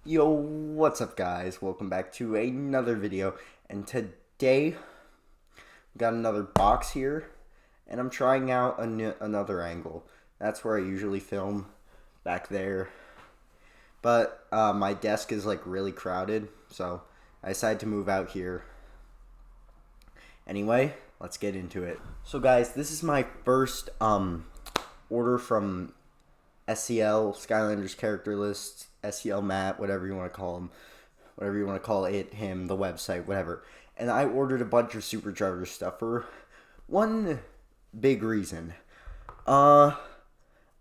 Yo, what's up guys? Welcome back to another video, and today we got another box here, and I'm trying out another angle. That's where I usually film, back there, but my desk is like really crowded, so I decided to move out here. Anyway, let's get into it. So guys, this is my first order from SCL, Skylanders character list, SCL Matt, whatever you want to call him, whatever you want to call it, him, the website, whatever. And I ordered a bunch of Superchargers stuff for one big reason. I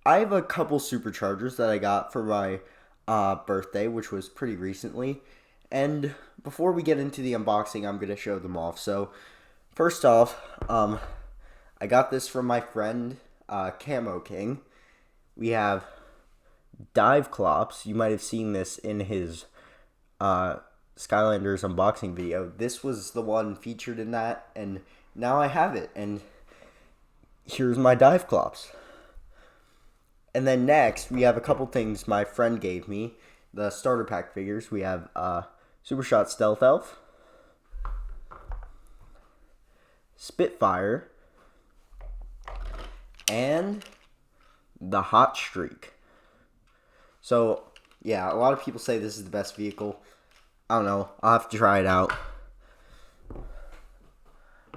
have a couple Superchargers that I got for my birthday, which was pretty recently. And before we get into the unboxing, I'm going to show them off. So, first off, I got this from my friend, Camo King. We have Dive Clops. You might have seen this in his Skylanders unboxing video. This was the one featured in that, and now I have it. And here's my Dive Clops. And then next, we have a couple things my friend gave me. The starter pack figures. We have Super Shot Stealth Elf, Spitfire, and the Hot Streak. So, yeah, a lot of people say this is the best vehicle. I don't know. I'll have to try it out.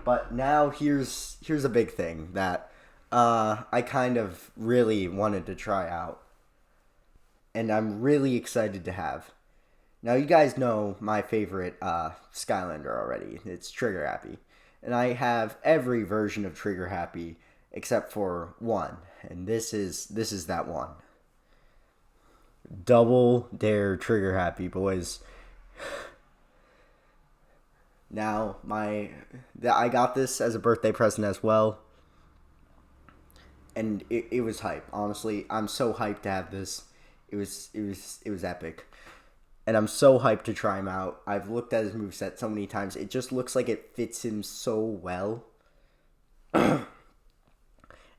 But now here's a big thing that I kind of really wanted to try out. And I'm really excited to have. Now, you guys know my favorite Skylander already. It's Trigger Happy. And I have every version of Trigger Happy except for one. And this is that one. Double Dare Trigger Happy, boys. Now, I got this as a birthday present as well. And it was hype. Honestly, I'm so hyped to have this. It was epic. And I'm so hyped to try him out. I've looked at his moveset so many times. It just looks like it fits him so well.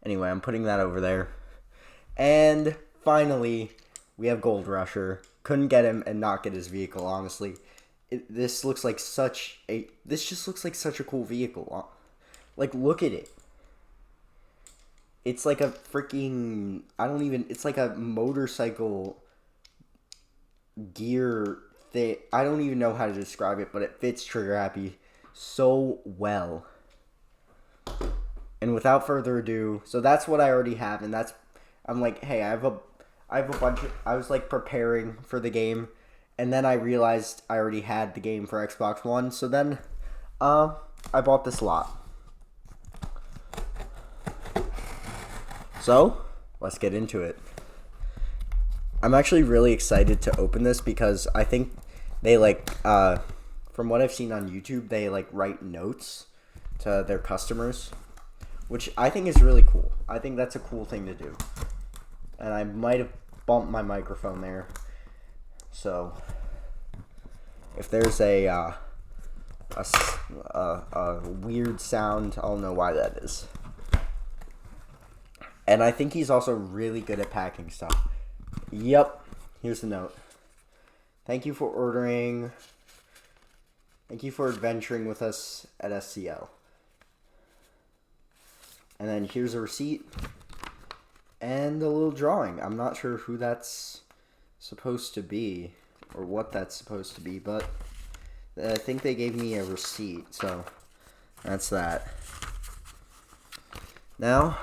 Anyway, I'm putting that over there. And finally, we have Gold Rusher. Couldn't get him and not get his vehicle, honestly. This just looks like such a cool vehicle. Like, look at it. It's like a freaking, it's like a motorcycle gear thing. I don't even know how to describe it, but it fits Trigger Happy so well. And without further ado, so that's what I already have, and I'm like, hey, I have a bunch of, I was like preparing for the game, and then I realized I already had the game for Xbox One, so then, I bought this lot. So, let's get into it. I'm actually really excited to open this because I think they from what I've seen on YouTube, they write notes to their customers, which I think is really cool. I think that's a cool thing to do. And I might have bumped my microphone there. So, if there's a weird sound, I'll know why that is. And I think he's also really good at packing stuff. Yep, here's the note. Thank you for ordering. Thank you for adventuring with us at SCL. And then here's a receipt and a little drawing. I'm not sure who that's supposed to be or what that's supposed to be, but I think they gave me a receipt, so that's that. Now,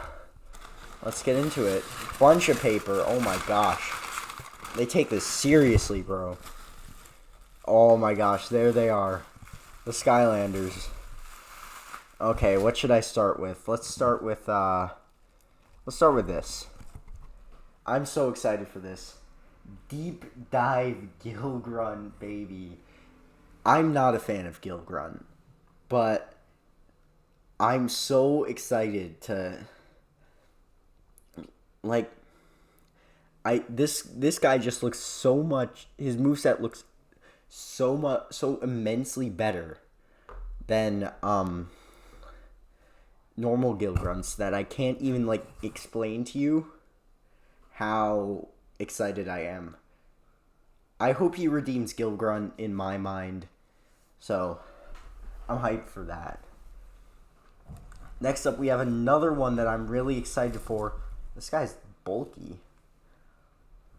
let's get into it. Bunch of paper. Oh my gosh. They take this seriously, bro. Oh my gosh, there they are. The Skylanders. Okay, what should I start with? Let's start with this. I'm so excited for this. Deep Dive Gilgrunt, baby. I'm not a fan of Gilgrunt, but I'm so excited to this guy just looks so much, his moveset looks so immensely better than normal Gilgrunts that I can't even explain to you how excited I am. I hope he redeems Gilgrunt in my mind. So, I'm hyped for that. Next up, we have another one that I'm really excited for. This guy's bulky.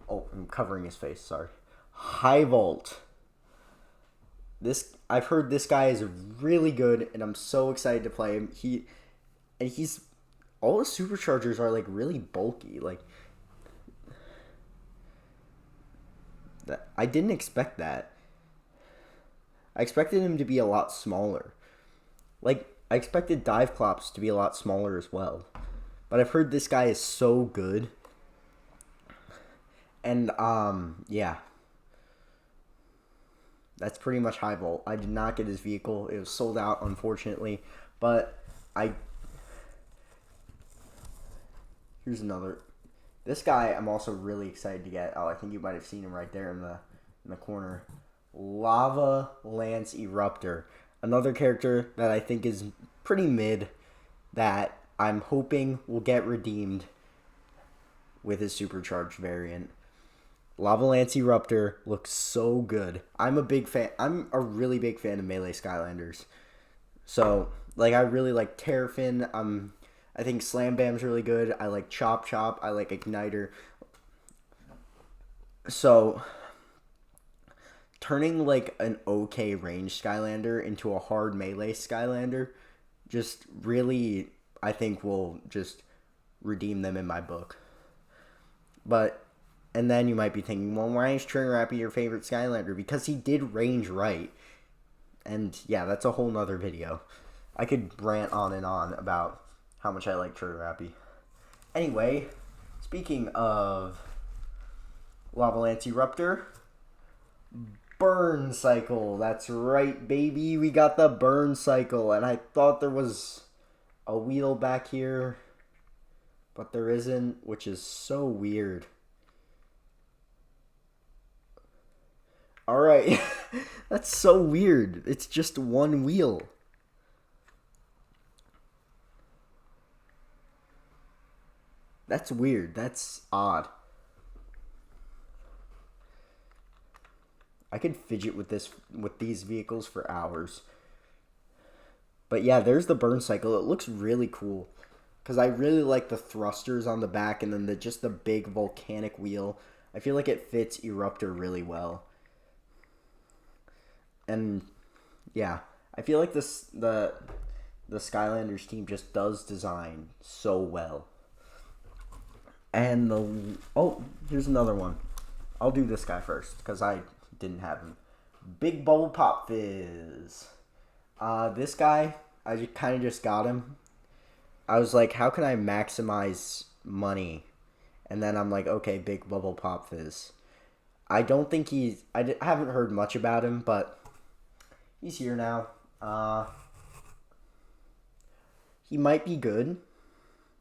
Oh, I'm covering his face, sorry. High Vault. I've heard this guy is really good, and I'm so excited to play him. He's all his superchargers are like really bulky. Like, I didn't expect that. I expected him to be a lot smaller. Like, I expected Diveclops to be a lot smaller as well. But I've heard this guy is so good. And, yeah. That's pretty much High Vault. I did not get his vehicle. It was sold out, unfortunately. But, here's another. This guy I'm also really excited to get. Oh, I think you might have seen him right there in the corner. Lava Lance Eruptor. Another character that I think is pretty mid that I'm hoping will get redeemed with his supercharged variant. Lava Lance Eruptor looks so good. I'm a big fan. I'm a really big fan of Melee Skylanders. So, like, I really like Terrafin. I think Slam Bam's really good. I like Chop Chop. I like Igniter. So, turning, like, an okay range Skylander into a hard Melee Skylander just really, I think, will just redeem them in my book. And then you might be thinking, well, why is Trigger Happy your favorite Skylander? Because he did range right. And, yeah, that's a whole nother video. I could rant on and on about how much I like Trigger Happy. Anyway, speaking of Lava Lance Eruptor, Burn Cycle. That's right, baby. We got the Burn Cycle. And I thought there was a wheel back here, but there isn't, which is so weird. Alright, that's so weird. It's just one wheel. That's weird. That's odd. I could fidget with these vehicles for hours. But yeah, there's the Burn Cycle. It looks really cool. Because I really like the thrusters on the back and then just the big volcanic wheel. I feel like it fits Eruptor really well. And yeah, I feel like the Skylanders team just does design so well. And here's another one. I'll do this guy first because I didn't have him. Big Bubble Pop Fizz. This guy, I kind of just got him. I was like, how can I maximize money? And then I'm like, okay, Big Bubble Pop Fizz. I don't think I haven't heard much about him, but he's here now. He might be good.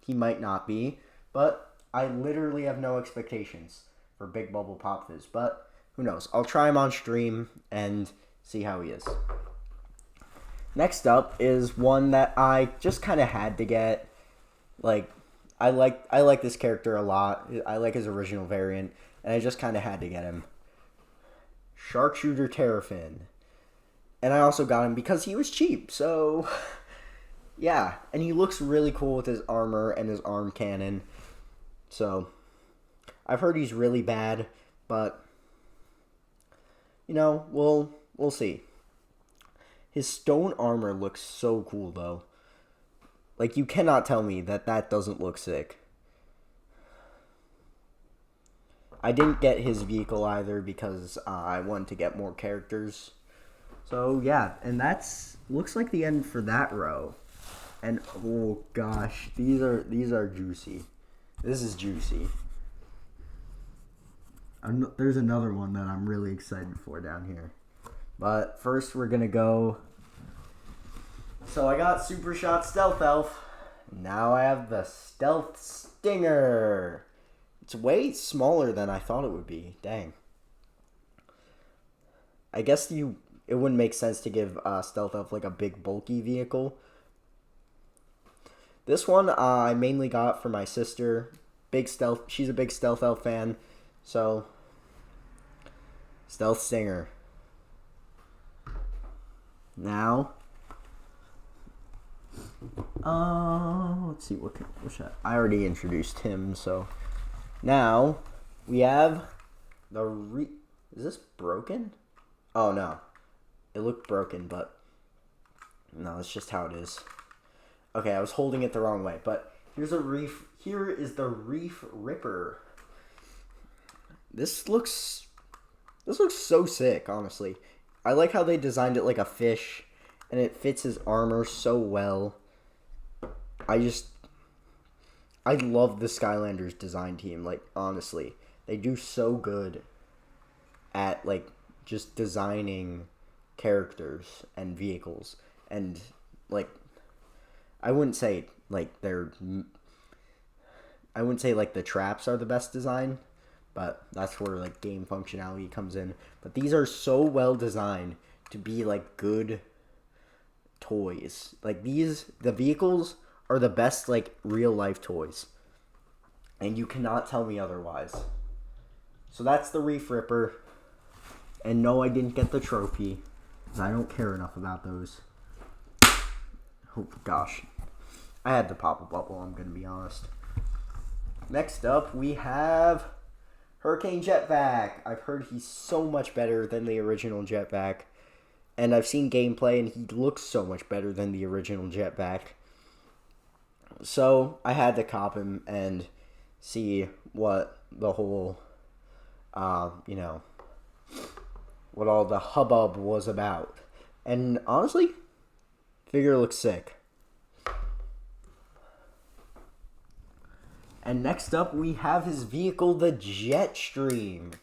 He might not be. But I literally have no expectations for Big Bubble Pop Fizz. But who knows? I'll try him on stream and see how he is. Next up is one that I just kind of had to get. Like, I like this character a lot. I like his original variant. And I just kind of had to get him. Sharpshooter Terrafin. And I also got him because he was cheap. So, yeah. And he looks really cool with his armor and his arm cannon. So, I've heard he's really bad. But, you know, we'll see. His stone armor looks so cool, though. Like, you cannot tell me that doesn't look sick. I didn't get his vehicle either because I wanted to get more characters. So, yeah, and looks like the end for that row. And, oh, gosh, these are juicy. This is juicy. There's another one that I'm really excited for down here. But first we're going to go. So I got Super Shot Stealth Elf. Now I have the Stealth Stinger. It's way smaller than I thought it would be. Dang. I guess it wouldn't make sense to give Stealth Elf like a big bulky vehicle. This one I mainly got for my sister. She's a big Stealth Elf fan. So Stealth Stinger. Now, let's see, what should I already introduced him, so now we have the is this broken? Oh no, it looked broken, but no, it's just how it is. Okay, I was holding it the wrong way, but here is the Reef Ripper. This looks so sick, honestly. I like how they designed it like a fish, and it fits his armor so well. I love the Skylanders design team, like, honestly. They do so good at, like, just designing characters and vehicles. And, like, I wouldn't say, like, the traps are the best design, but that's where, like, game functionality comes in. But these are so well designed to be, like, good toys. Like, the vehicles are the best, like, real life toys. And you cannot tell me otherwise. So that's the Reef Ripper. And no, I didn't get the trophy, because I don't care enough about those. Oh, gosh. I had to pop a bubble, I'm going to be honest. Next up, we have Hurricane Jetpack. I've heard he's so much better than the original Jetpack. And I've seen gameplay, and he looks so much better than the original Jetpack. So, I had to cop him and see what the whole, what all the hubbub was about. And honestly, figure looks sick. And next up, we have his vehicle, the Jetstream.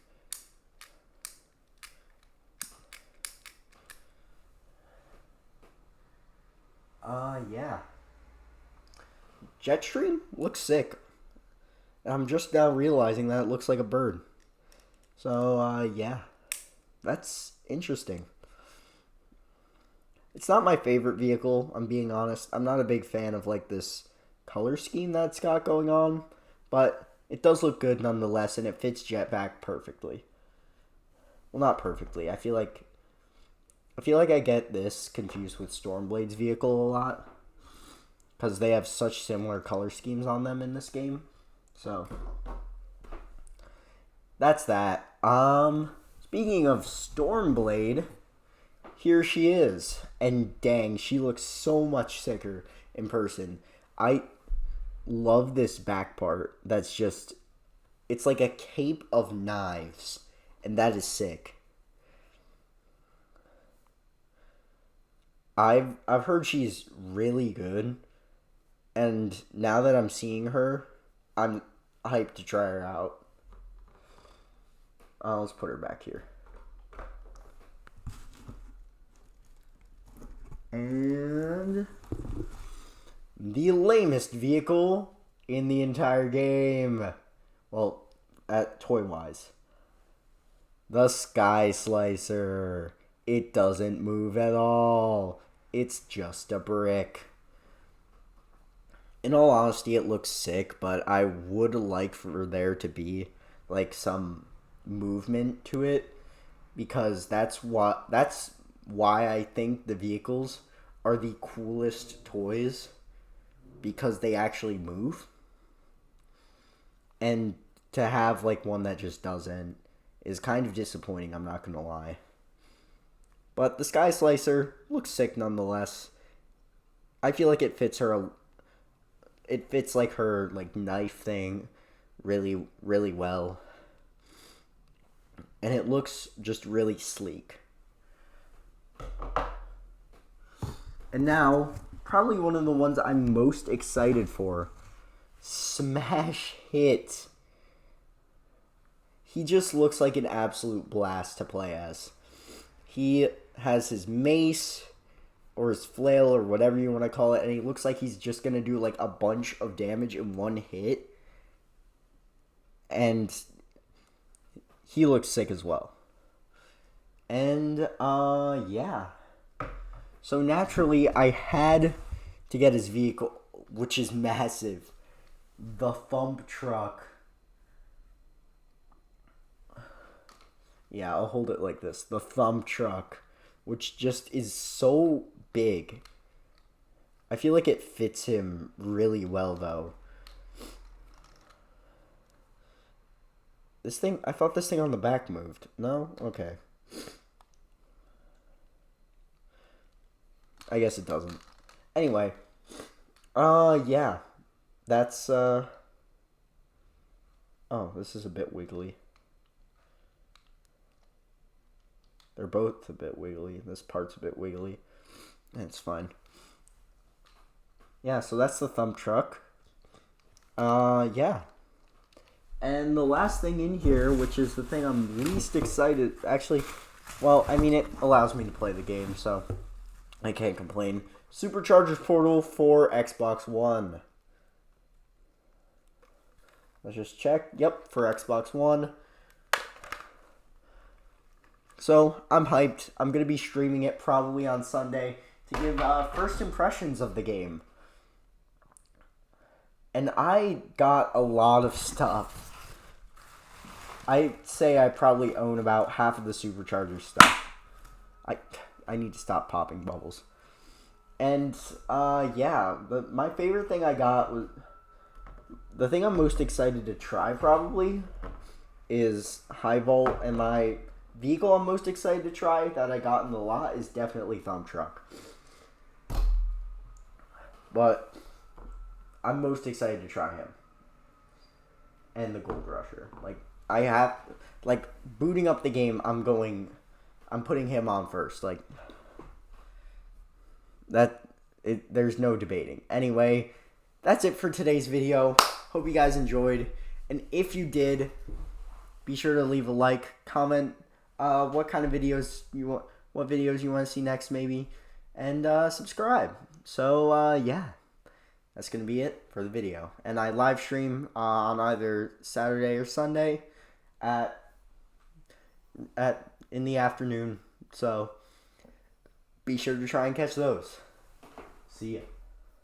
Yeah. Jetstream looks sick. I'm just now realizing that it looks like a bird. So, yeah. That's interesting. It's not my favorite vehicle, I'm being honest. I'm not a big fan of, like, this color scheme that's got going on, but it does look good nonetheless, and it fits Jetpack perfectly. Well, not perfectly. I feel like I get this confused with Stormblade's vehicle a lot, because they have such similar color schemes on them in this game. So that's that. Speaking of Stormblade, here she is, and dang, she looks so much sicker in person. I love this back part. That's just, it's like a cape of knives, and that is sick. I've heard she's really good, and now that I'm seeing her, I'm hyped to try her out. Let's put her back here. And the lamest vehicle in the entire game. Well, toy-wise. The Sky Slicer. It doesn't move at all. It's just a brick. In all honesty, it looks sick, but I would like for there to be, like, some movement to it, because that's why I think the vehicles are the coolest toys, because they actually move. And to have, like, one that just doesn't is kind of disappointing, I'm not gonna lie. But the Sky Slicer looks sick nonetheless. I feel like it fits her. It fits, like, her, like, knife thing really, really well. And it looks just really sleek. And now, probably one of the ones I'm most excited for. Smash Hit. He just looks like an absolute blast to play as. He has his mace, or his flail, or whatever you want to call it, and he looks like he's just going to do, like, a bunch of damage in one hit. And he looks sick as well. And, yeah. So, naturally, I had to get his vehicle, which is massive. The Thump Truck. Yeah, I'll hold it like this. The thumb truck, which just is so big. I feel like it fits him really well, though. This thing, I thought this thing on the back moved. No? Okay. I guess it doesn't. Anyway. Yeah. That's, Oh, this is a bit wiggly. They're both a bit wiggly. This part's a bit wiggly. It's fine. Yeah, so that's the thumb truck. Yeah. And the last thing in here, which is the thing I'm least excited... Actually, well, I mean, it allows me to play the game, so I can't complain. Superchargers Portal for Xbox One. Let's just check. Yep, for Xbox One. So, I'm hyped. I'm going to be streaming it probably on Sunday to give first impressions of the game. And I got a lot of stuff. I'd say I probably own about half of the Superchargers stuff. I need to stop popping bubbles. And, yeah, my favorite thing I got was... The thing I'm most excited to try, probably, is High Volt. And my vehicle I'm most excited to try that I got in the lot is definitely Thumb Truck. But I'm most excited to try him. And the Gold Rusher. Booting up the game, I'm putting him on first. There's no debating. Anyway, that's it for today's video. Hope you guys enjoyed. And if you did, be sure to leave a like, comment what kind of videos you want to see next maybe, and subscribe. So yeah, that's gonna be it for the video. And I live stream on either Saturday or Sunday in the afternoon. So be sure to try and catch those. See ya.